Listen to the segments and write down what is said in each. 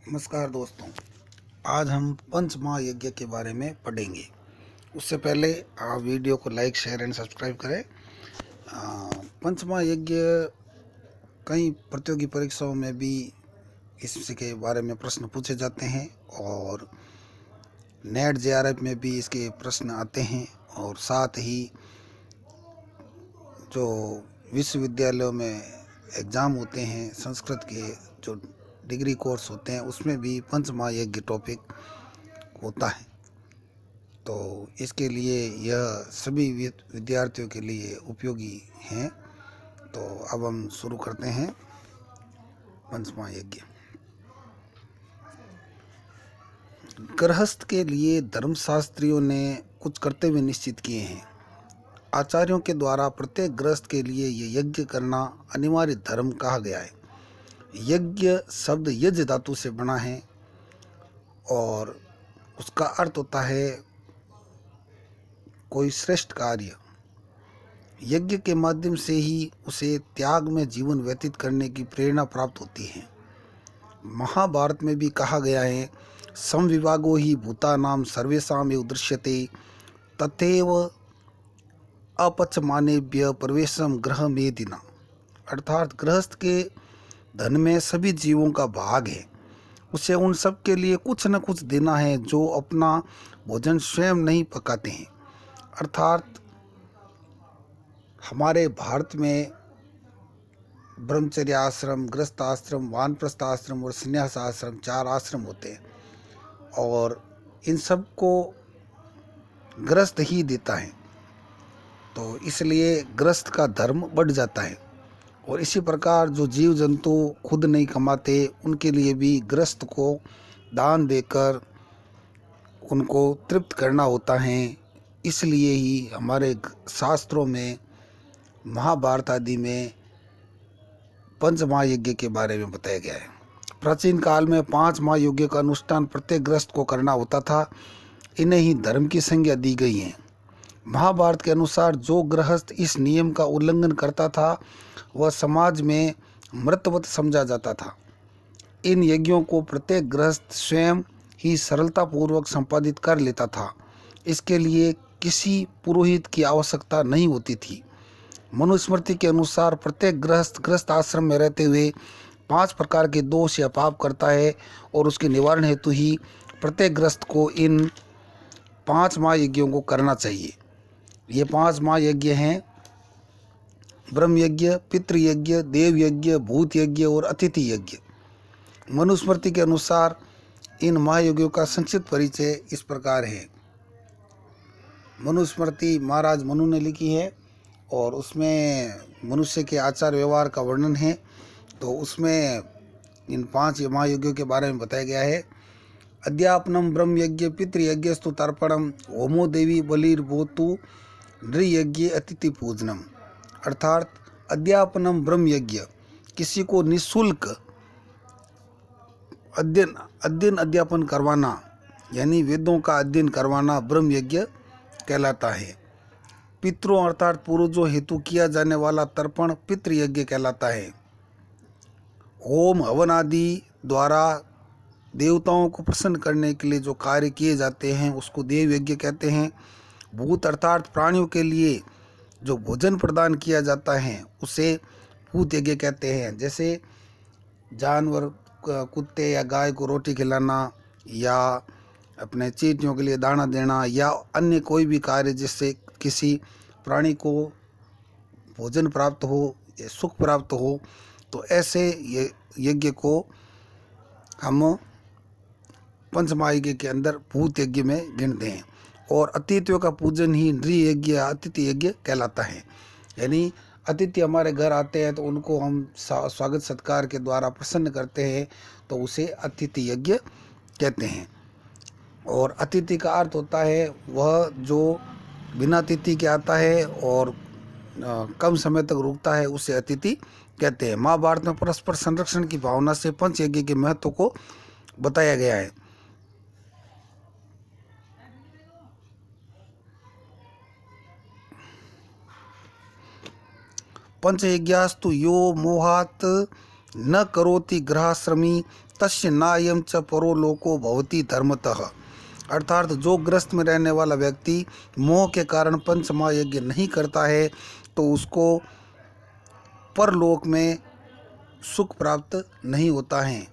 नमस्कार दोस्तों। आज हम पंच महायज्ञ के बारे में पढ़ेंगे। उससे पहले आप वीडियो को लाइक, शेयर एंड सब्सक्राइब करें। पंच महायज्ञ कई प्रतियोगी परीक्षाओं में भी इसके बारे में प्रश्न पूछे जाते हैं और नेट जेआरएफ में भी इसके प्रश्न आते हैं। और साथ ही जो विश्वविद्यालयों में एग्ज़ाम होते हैं, संस्कृत के जो डिग्री कोर्स होते हैं, उसमें भी पंच महायज्ञ टॉपिक होता है। तो इसके लिए यह सभी विद्यार्थियों के लिए उपयोगी हैं। तो अब हम शुरू करते हैं पंच महायज्ञ। गृहस्थ के लिए धर्मशास्त्रियों ने कुछ कर्तव्य निश्चित किए हैं। आचार्यों के द्वारा प्रत्येक गृहस्थ के लिए ये यज्ञ करना अनिवार्य धर्म कहा गया है। यज्ञ शब्द यज्ञ धातु से बना है और उसका अर्थ होता है कोई श्रेष्ठ कार्य। यज्ञ के माध्यम से ही उसे त्याग में जीवन व्यतीत करने की प्रेरणा प्राप्त होती है। महाभारत में भी कहा गया है, समविभागो ही भूतानाम सर्वेषाम एव दृश्यते तथैव अपचमानेभ्य प्रवेशम गृह मेदिना। अर्थात गृहस्थ के धन में सभी जीवों का भाग है। उसे उन सब के लिए कुछ न कुछ देना है जो अपना भोजन स्वयं नहीं पकाते हैं। अर्थात हमारे भारत में ब्रह्मचर्य आश्रम, गृहस्थ आश्रम, वानप्रस्थ आश्रम और संन्यास आश्रम, 4 आश्रम होते हैं और इन सब को गृहस्थ ही देता है। तो इसलिए गृहस्थ का धर्म बढ़ जाता है। और इसी प्रकार जो जीव जंतु खुद नहीं कमाते, उनके लिए भी गृहस्थ को दान देकर उनको तृप्त करना होता है। इसलिए ही हमारे शास्त्रों में, महाभारत आदि में पंच महायज्ञ के बारे में बताया गया है। प्राचीन काल में 5 महायज्ञ का अनुष्ठान प्रत्येक गृहस्थ को करना होता था। इन्हें ही धर्म की संज्ञा दी गई है। महाभारत के अनुसार जो गृहस्थ इस नियम का उल्लंघन करता था वह समाज में मृतवत समझा जाता था। इन यज्ञों को प्रत्येक गृहस्थ स्वयं ही सरलतापूर्वक संपादित कर लेता था। इसके लिए किसी पुरोहित की आवश्यकता नहीं होती थी। मनुस्मृति के अनुसार प्रत्येक गृहस्थ आश्रम में रहते हुए 5 प्रकार के दोष या पाप करता है और उसके निवारण हेतु ही प्रत्येक गृहस्थ को इन 5 महायज्ञों को करना चाहिए। ये 5 महायज्ञ हैं: ब्रह्म यज्ञ, पितृ यज्ञ, देव यज्ञ, भूत यज्ञ और अतिथि यज्ञ। मनुस्मृति के अनुसार इन महायज्ञों का संक्षिप्त परिचय इस प्रकार है। मनुस्मृति महाराज मनु ने लिखी है और उसमें मनुष्य के आचार व्यवहार का वर्णन है। तो उसमें इन 5 महायज्ञों के बारे में बताया गया है। अध्यापनम ब्रह्म यज्ञ पितृयज्ञस्तु तर्पणम होमो देवी बलिर्भूतु नृयज्ञ अतिथि पूजनम। अर्थात अध्यापनम ब्रह्म यज्ञ, किसी को निःशुल्क अध्यापन करवाना, यानी वेदों का अध्ययन करवाना ब्रह्म यज्ञ कहलाता है। पितरों अर्थात पूर्वजों हेतु किया जाने वाला तर्पण पितृयज्ञ कहलाता है। होम हवन आदि द्वारा देवताओं को प्रसन्न करने के लिए जो कार्य किए जाते हैं उसको देव यज्ञ कहते हैं। भूत अर्थात प्राणियों के लिए जो भोजन प्रदान किया जाता है उसे भूत यज्ञ कहते हैं। जैसे जानवर, कुत्ते या गाय को रोटी खिलाना या अपने चींटियों के लिए दाना देना या अन्य कोई भी कार्य जिससे किसी प्राणी को भोजन प्राप्त हो या सुख प्राप्त हो, तो ऐसे यज्ञ को हम पंच महायज्ञ के अंदर भूत यज्ञ में गिनते हैं। और अतिथियों का पूजन ही नृ यज्ञ या अतिथि यज्ञ कहलाता है। यानी अतिथि हमारे घर आते हैं तो उनको हम स्वागत सत्कार के द्वारा प्रसन्न करते हैं, तो उसे अतिथि यज्ञ कहते हैं। और अतिथि का अर्थ होता है वह जो बिना अतिथि के आता है और कम समय तक रुकता है, उसे अतिथि कहते हैं। महाभारत में परस्पर संरक्षण की भावना से पंच यज्ञ के महत्व को बताया गया है। पंचयज्ञास्तु यो मोहात् न करोति गृहाश्रमी तस्य नायम च परो लोको भवति धर्मतः। अर्थात जो ग्रस्त में रहने वाला व्यक्ति मोह के कारण पंच महायज्ञ नहीं करता है तो उसको परलोक में सुख प्राप्त नहीं होता है,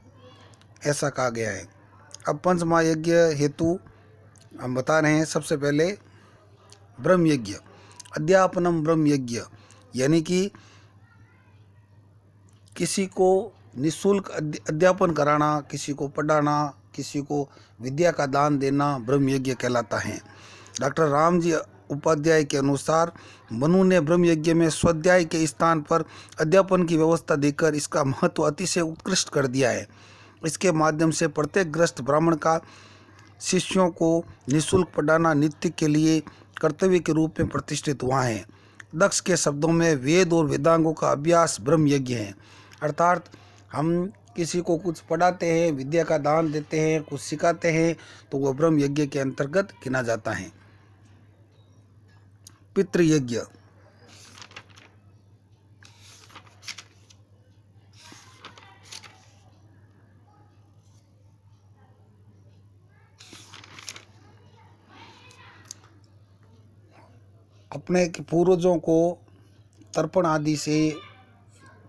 ऐसा कहा गया है। अब पंच महायज्ञ हेतु हम बता रहे हैं। सबसे पहले ब्रह्म यज्ञ, अध्यापनम ब्रह्म यज्ञ, यानी कि किसी को निःशुल्क अध्यापन कराना, किसी को पढ़ाना, किसी को विद्या का दान देना ब्रह्म यज्ञ कहलाता है। डॉक्टर रामजी उपाध्याय के अनुसार मनु ने ब्रह्म यज्ञ में स्वाध्याय के स्थान पर अध्यापन की व्यवस्था देकर इसका महत्व अतिशय उत्कृष्ट कर दिया है। इसके माध्यम से प्रत्येक ग्रस्त ब्राह्मण का शिष्यों को निःशुल्क पढ़ाना नित्य के लिए कर्तव्य के रूप में प्रतिष्ठित हुआ है। दक्ष के शब्दों में वेद और वेदांगों का अभ्यास ब्रह्म यज्ञ है। अर्थात हम किसी को कुछ पढ़ाते हैं, विद्या का दान देते हैं, कुछ सिखाते हैं, तो वह ब्रह्म यज्ञ के अंतर्गत गिना जाता है। पितृयज्ञ, अपने पूर्वजों को तर्पण आदि से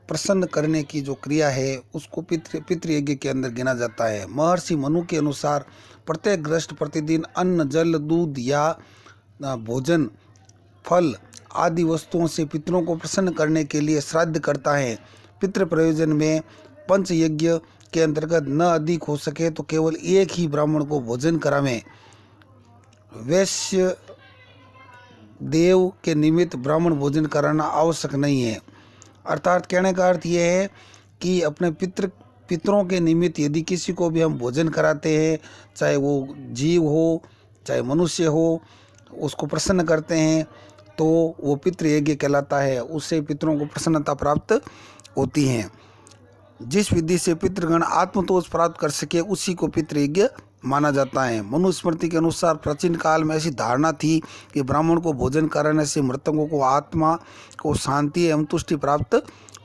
प्रसन्न करने की जो क्रिया है उसको पितृयज्ञ के अंदर गिना जाता है। महर्षि मनु के अनुसार प्रत्येक ग्रस्त प्रतिदिन अन्न, जल, दूध या भोजन, फल आदि वस्तुओं से पितरों को प्रसन्न करने के लिए श्राद्ध करता है। पितृ प्रयोजन में पंच यज्ञ के अंतर्गत न अधिक हो सके तो केवल एक ही ब्राह्मण को भोजन करावें। वैश्य देव के निमित्त ब्राह्मण भोजन कराना आवश्यक नहीं है। अर्थात कहने का अर्थ यह है कि अपने पितरों के निमित्त यदि किसी को भी हम भोजन कराते हैं, चाहे वो जीव हो चाहे मनुष्य हो, उसको प्रसन्न करते हैं तो वो पितृयज्ञ कहलाता है। उससे पितरों को प्रसन्नता प्राप्त होती है। जिस विधि से पितृगण आत्मतोष प्राप्त कर सके उसी को पितृयज्ञ माना जाता है। मनुस्मृति के अनुसार प्राचीन काल में ऐसी धारणा थी कि ब्राह्मण को भोजन कराने से मृतकों को आत्मा को शांति एवं तुष्टि प्राप्त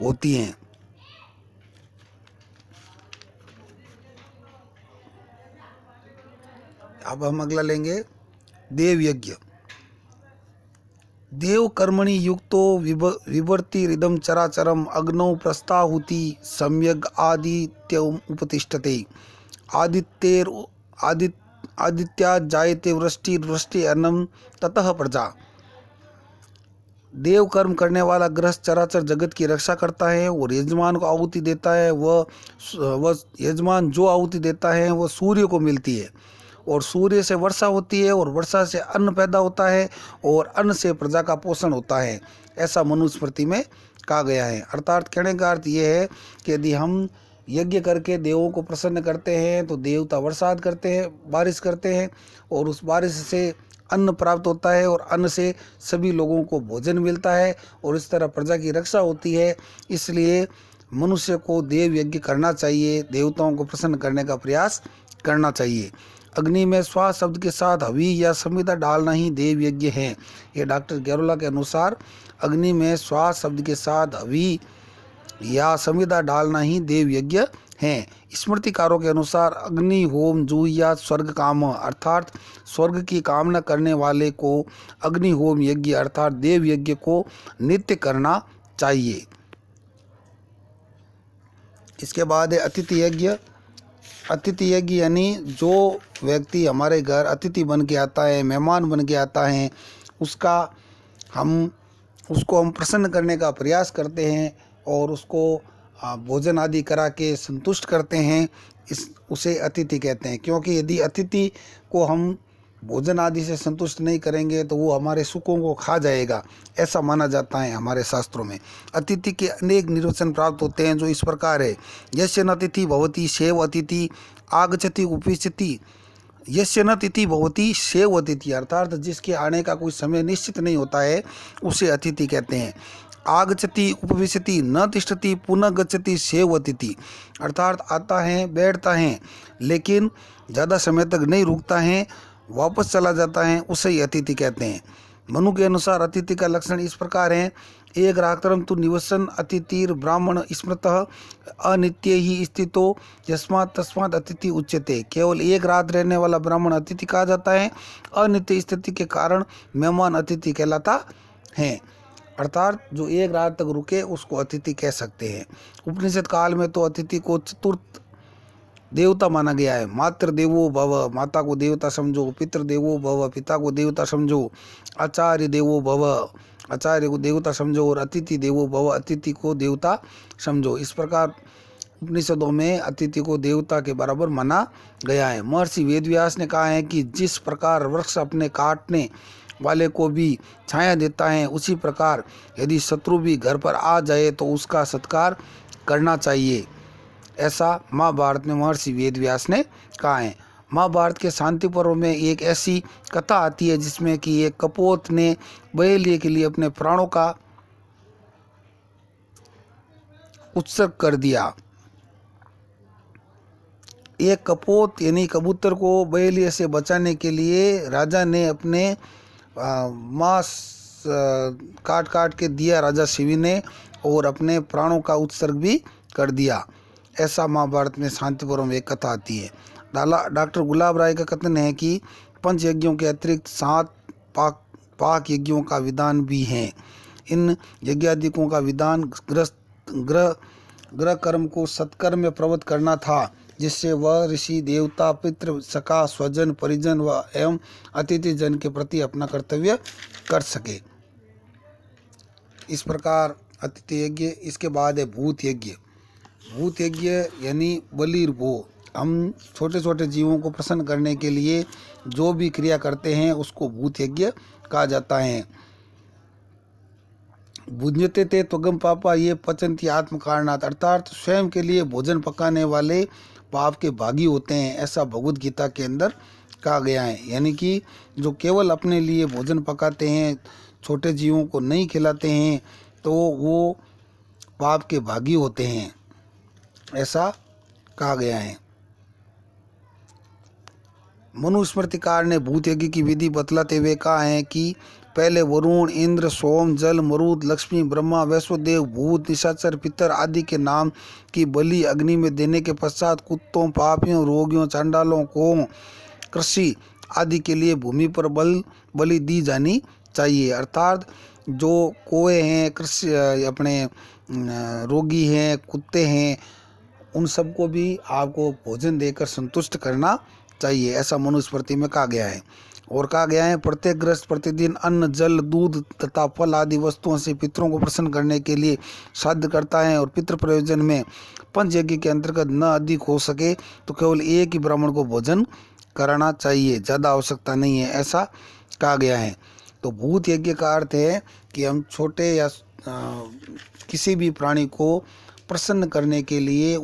होती है। अब हम अगला लेंगे देव यज्ञ। देव कर्मणि युक्तो विवर्ति रिदम चराचरम अग्नौ प्रस्ताहुति सम्यग आदित्य उपतिष्ठते आदित्या जायते वृष्टि वृष्टि अन्नम ततः प्रजा। देव कर्म करने वाला गृहस्थ चराचर जगत की रक्षा करता है और यजमान को आहुति देता है। वह यजमान जो आहुति देता है वह सूर्य को मिलती है और सूर्य से वर्षा होती है और वर्षा से अन्न पैदा होता है और अन्न से प्रजा का पोषण होता है, ऐसा मनुस्मृति में कहा गया है। अर्थात कहने का अर्थ यह है कि यदि हम यज्ञ करके देवों को प्रसन्न करते हैं तो देवता वर्षात करते हैं, बारिश करते हैं और उस बारिश से अन्न प्राप्त होता है और अन्न से सभी लोगों को भोजन मिलता है और इस तरह प्रजा की रक्षा होती है। इसलिए मनुष्य को देव यज्ञ करना चाहिए, देवताओं को प्रसन्न करने का प्रयास करना चाहिए। अग्नि में स्वा शब्द के साथ हवि या संविदा डालना ही देव यज्ञ है। ये डॉक्टर गैरोला के अनुसार अग्नि में स्वा शब्द के साथ हवि या संविदा डालना ही देव यज्ञ है। स्मृतिकारों के अनुसार अग्नि होम जूया स्वर्ग काम, अर्थात स्वर्ग की कामना करने वाले को अग्नि होम यज्ञ अर्थात देव यज्ञ को नित्य करना चाहिए। इसके बाद है अतिथि यज्ञ। अतिथि यज्ञ यानी जो व्यक्ति हमारे घर अतिथि बन के आता है, मेहमान बन के आता है, उसको हम प्रसन्न करने का प्रयास करते हैं और उसको भोजन आदि करा के संतुष्ट करते हैं, उसे अतिथि कहते हैं। क्योंकि यदि अतिथि को हम भोजन आदि से संतुष्ट नहीं करेंगे तो वो हमारे सुखों को खा जाएगा, ऐसा माना जाता है हमारे शास्त्रों में। अतिथि के अनेक निर्वचन प्राप्त होते हैं जो इस प्रकार है। यस्य न तिथि भवति सेव अतिथि आगच्छति उपविशति। यस्य न तिथि भवति सेव अतिथि, अर्थात जिसके आने का कोई समय निश्चित नहीं होता है उसे अतिथि कहते हैं। आगच्छति उपविशति न तिष्ठति पुनः गच्छति सेव अतिथि, अर्थात आता है बैठता है लेकिन ज़्यादा समय तक नहीं रुकता है, वापस चला जाता है, उसे ही अतिथि कहते हैं। मनु के अनुसार अतिथि का लक्षण इस प्रकार है एक रात्रम तु निवसन अतिथिर ब्राह्मण स्मृतः अनित्य ही स्थितो यस्मात् तस्मात् अतिथि उच्यते। केवल एक रात रहने वाला ब्राह्मण अतिथि कहा जाता है। अनित्य स्थिति के कारण मेहमान अतिथि कहलाता है, अर्थात जो एक रात तक रुके उसको अतिथि कह सकते हैं। उपनिषद काल में तो अतिथि को चतुर्थ देवता माना गया है। मातृ देवो भव, माता को देवता समझो। पितृ देवो भव, पिता को देवता समझो। आचार्य देवो भव, आचार्य को देवता समझो। और अतिथि देवो भव, अतिथि को देवता समझो। इस प्रकार उपनिषदों में अतिथि को देवता के बराबर माना गया है। महर्षि वेदव्यास ने कहा है कि जिस प्रकार वृक्ष अपने काटने वाले को भी छाया देता है, उसी प्रकार यदि शत्रु भी घर पर आ जाए तो उसका सत्कार करना चाहिए। ऐसा महाभारत में महर्षि वेदव्यास ने कहा है। महाभारत के शांति पर्व में एक ऐसी कथा आती है जिसमें कि एक कपोत ने बहेलिये के लिए अपने प्राणों का उत्सर्ग कर दिया। एक कपोत यानी कबूतर को बहेलिये से बचाने के लिए राजा ने अपने मांस काट काट के दिया राजा शिवी ने, और अपने प्राणों का उत्सर्ग भी कर दिया। ऐसा महाभारत में शांति पर्व में एक कथा आती है। डॉक्टर गुलाब राय का कथन है कि पंच यज्ञों के अतिरिक्त 7 पाक यज्ञों का विधान भी है। इन यज्ञादिकों का विधान ग्रह कर्म को सत्कर्म में प्रवृत्त करना था, जिससे वह ऋषि देवता पितृ सखा स्वजन परिजन व एवं अतिथि जन के प्रति अपना कर्तव्य कर सके। इस प्रकार अतिथि यज्ञ। इसके बाद है भूत यज्ञ। भूत यज्ञ यानी बलिर्भो। हम छोटे छोटे जीवों को प्रसन्न करने के लिए जो भी क्रिया करते हैं उसको भूत यज्ञ कहा जाता है। भुज्यते ते त्वगम पापा ये पचंती आत्म कारणात्, अर्थात स्वयं के लिए भोजन पकाने वाले पाप के भागी होते हैं, ऐसा भगवद गीता के अंदर कहा गया है। यानी कि जो केवल अपने लिए भोजन पकाते हैं, छोटे जीवों को नहीं खिलाते हैं, तो वो पाप के भागी होते हैं, ऐसा कहा गया है। मनुस्मृतिकार ने भूत यज्ञ की विधि बतलाते हुए कहा है कि पहले वरुण, इंद्र, सोम, जल, मरुद, लक्ष्मी, ब्रह्मा, वैश्वदेव, भूत, निशाचर, पितर आदि के नाम की बलि अग्नि में देने के पश्चात कुत्तों, पापियों, रोगियों, चांडालों को, कृषि आदि के लिए भूमि पर बलि दी जानी चाहिए। अर्थात जो कोए हैं, कृषि अपने रोगी हैं, कुत्ते हैं, उन सबको भी आपको भोजन देकर संतुष्ट करना चाहिए, ऐसा मनुस्मृति में कहा गया है। और कहा गया है प्रत्येक गृहस्थ प्रतिदिन अन्न, जल, दूध तथा फल आदि वस्तुओं से पितरों को प्रसन्न करने के लिए श्राद्ध करता है। और पितृ प्रयोजन में पंच यज्ञ के अंतर्गत न अधिक हो सके तो केवल एक ही ब्राह्मण को भोजन कराना चाहिए, ज़्यादा आवश्यकता नहीं है, ऐसा कहा गया है। तो भूत यज्ञ का अर्थ है कि हम छोटे या किसी भी प्राणी को प्रसन्न करने के लिए,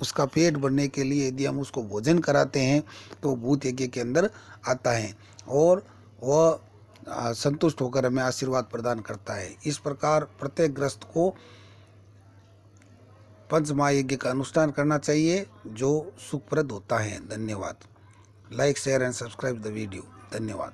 उसका पेट भरने के लिए यदि हम उसको भोजन कराते हैं तो भूत यज्ञ के अंदर आता है, और वह संतुष्ट होकर हमें आशीर्वाद प्रदान करता है। इस प्रकार प्रत्येक ग्रस्त को पंच महायज्ञ का अनुष्ठान करना चाहिए, जो सुखप्रद होता है। धन्यवाद। Like, share and subscribe the video. धन्यवाद।